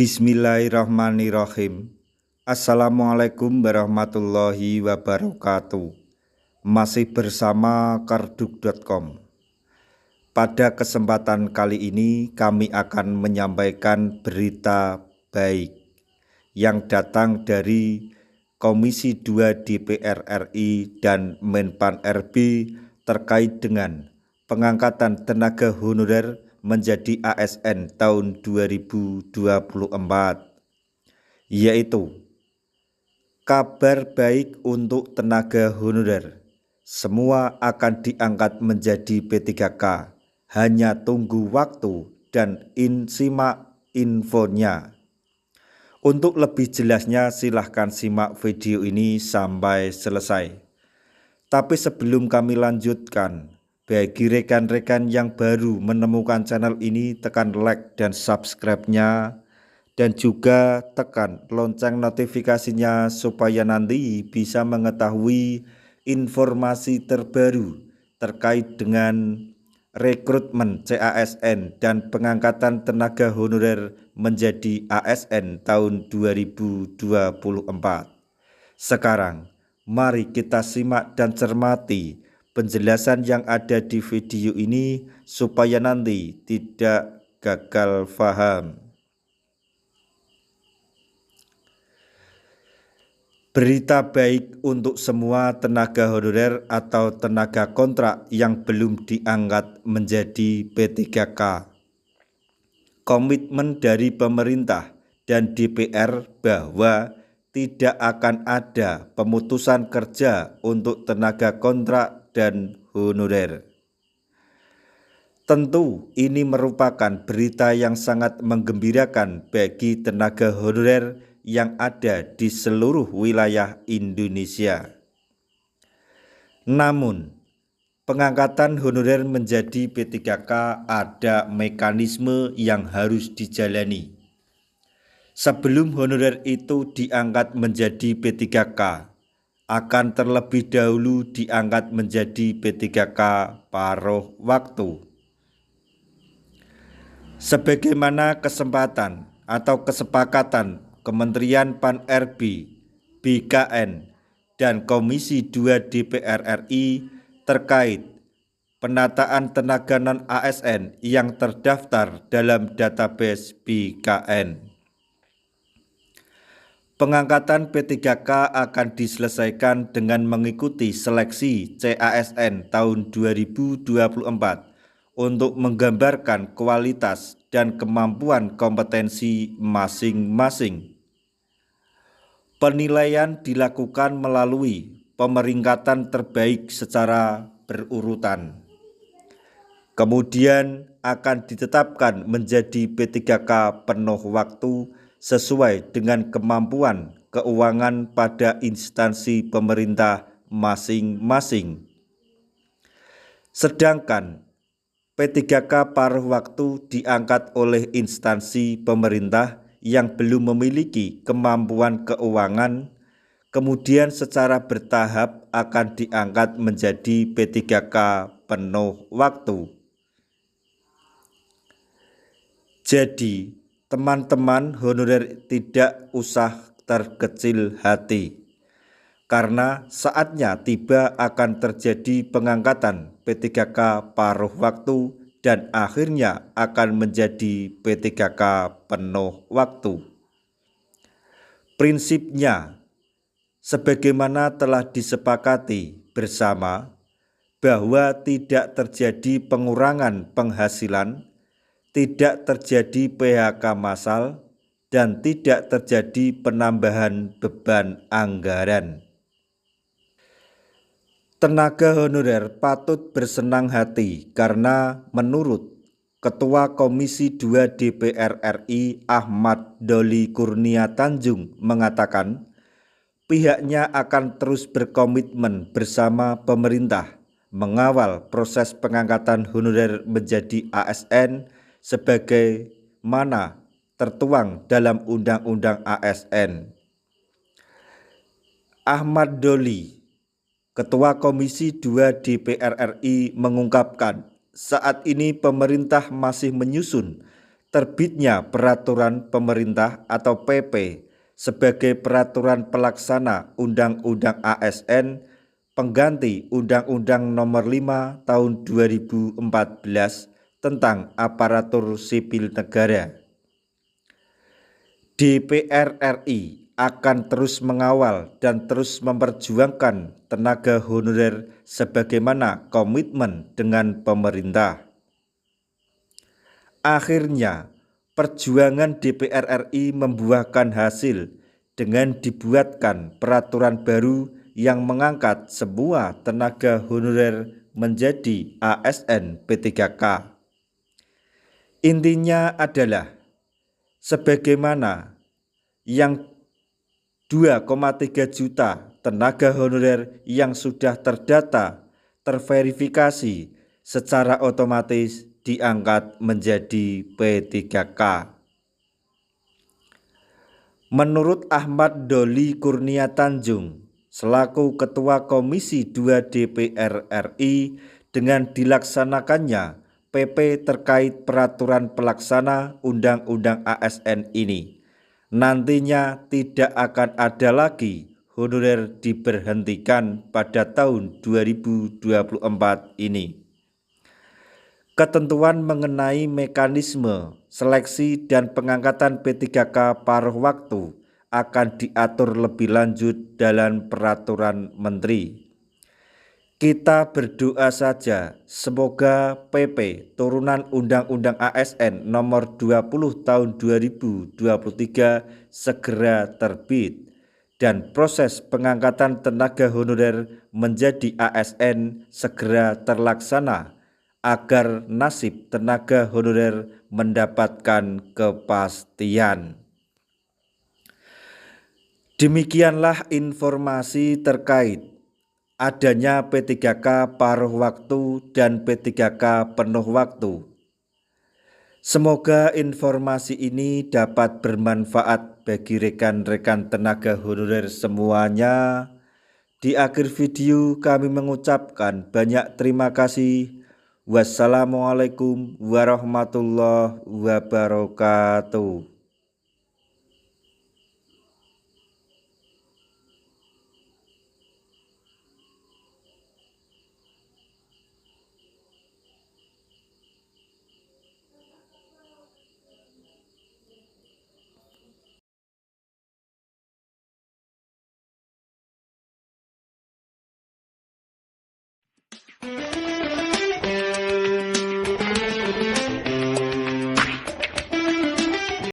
Bismillahirrahmanirrahim. Assalamualaikum warahmatullahi wabarakatuh. Masih bersama karduk.com. Pada kesempatan kali ini kami akan menyampaikan berita baik yang datang dari Komisi 2 DPR RI dan Menpan RB terkait dengan pengangkatan tenaga honorer menjadi ASN tahun 2024, yaitu kabar baik untuk tenaga honorer. Semua akan diangkat menjadi P3K, hanya tunggu waktu dan simak infonya. Untuk lebih jelasnya silahkan simak video ini sampai selesai. Tapi sebelum kami lanjutkan, bagi rekan-rekan yang baru menemukan channel ini, tekan like dan subscribe-nya, dan juga tekan lonceng notifikasinya supaya nanti bisa mengetahui informasi terbaru terkait dengan rekrutmen CASN dan pengangkatan tenaga honorer menjadi ASN tahun 2024. Sekarang, mari kita simak dan cermati penjelasan yang ada di video ini supaya nanti tidak gagal paham. Berita baik untuk semua tenaga honorer atau tenaga kontrak yang belum diangkat menjadi P3K. Komitmen dari pemerintah dan DPR bahwa tidak akan ada pemutusan kerja untuk tenaga kontrak dan honorer. Tentu ini merupakan berita yang sangat menggembirakan bagi tenaga honorer yang ada di seluruh wilayah Indonesia. Namun, pengangkatan honorer menjadi P3K ada mekanisme yang harus dijalani. Sebelum honorer itu diangkat menjadi P3K, akan terlebih dahulu diangkat menjadi P3K paruh waktu. Sebagaimana kesempatan atau kesepakatan Kementerian Pan-RB, BKN, dan Komisi 2 DPR RI terkait penataan tenaga non-ASN yang terdaftar dalam database BKN. Pengangkatan P3K akan diselesaikan dengan mengikuti seleksi CASN tahun 2024 untuk menggambarkan kualitas dan kemampuan kompetensi masing-masing. Penilaian dilakukan melalui pemeringkatan terbaik secara berurutan. Kemudian akan ditetapkan menjadi P3K penuh waktu sesuai dengan kemampuan keuangan pada instansi pemerintah masing-masing. Sedangkan P3K paruh waktu diangkat oleh instansi pemerintah yang belum memiliki kemampuan keuangan, kemudian secara bertahap akan diangkat menjadi P3K penuh waktu. Jadi, teman-teman honorer tidak usah terkecil hati, karena saatnya tiba akan terjadi pengangkatan P3K paruh waktu dan akhirnya akan menjadi P3K penuh waktu. Prinsipnya, sebagaimana telah disepakati bersama, bahwa tidak terjadi pengurangan penghasilan, tidak terjadi PHK massal, dan tidak terjadi penambahan beban anggaran. Tenaga honorer patut bersenang hati karena menurut Ketua Komisi 2 DPR RI Ahmad Doli Kurnia Tanjung mengatakan pihaknya akan terus berkomitmen bersama pemerintah mengawal proses pengangkatan honorer menjadi ASN sebagaimana tertuang dalam Undang-Undang ASN. Ahmad Doli, Ketua Komisi 2 DPR RI mengungkapkan saat ini pemerintah masih menyusun terbitnya peraturan pemerintah atau PP sebagai peraturan pelaksana Undang-Undang ASN pengganti Undang-Undang Nomor 5 Tahun 2014 tentang aparatur sipil negara. DPR RI akan terus mengawal dan terus memperjuangkan tenaga honorer sebagaimana komitmen dengan pemerintah. Akhirnya, perjuangan DPR RI membuahkan hasil dengan dibuatkan peraturan baru yang mengangkat semua tenaga honorer menjadi ASN P3K. Intinya adalah sebagaimana yang 2,3 juta tenaga honorer yang sudah terdata, terverifikasi secara otomatis diangkat menjadi P3K. Menurut Ahmad Doli Kurnia Tanjung selaku Ketua Komisi 2 DPR RI, dengan dilaksanakannya PP terkait peraturan pelaksana Undang-Undang ASN ini, nantinya tidak akan ada lagi honorer diberhentikan pada tahun 2024 ini. Ketentuan mengenai mekanisme seleksi dan pengangkatan P3K paruh waktu akan diatur lebih lanjut dalam peraturan menteri. Kita berdoa saja semoga PP turunan Undang-Undang ASN Nomor 20 Tahun 2023 segera terbit dan proses pengangkatan tenaga honorer menjadi ASN segera terlaksana, agar nasib tenaga honorer mendapatkan kepastian. Demikianlah informasi terkait adanya P3K paruh waktu dan P3K penuh waktu. Semoga informasi ini dapat bermanfaat bagi rekan-rekan tenaga honorer semuanya. Di akhir video kami mengucapkan banyak terima kasih. Wassalamualaikum warahmatullahi wabarakatuh.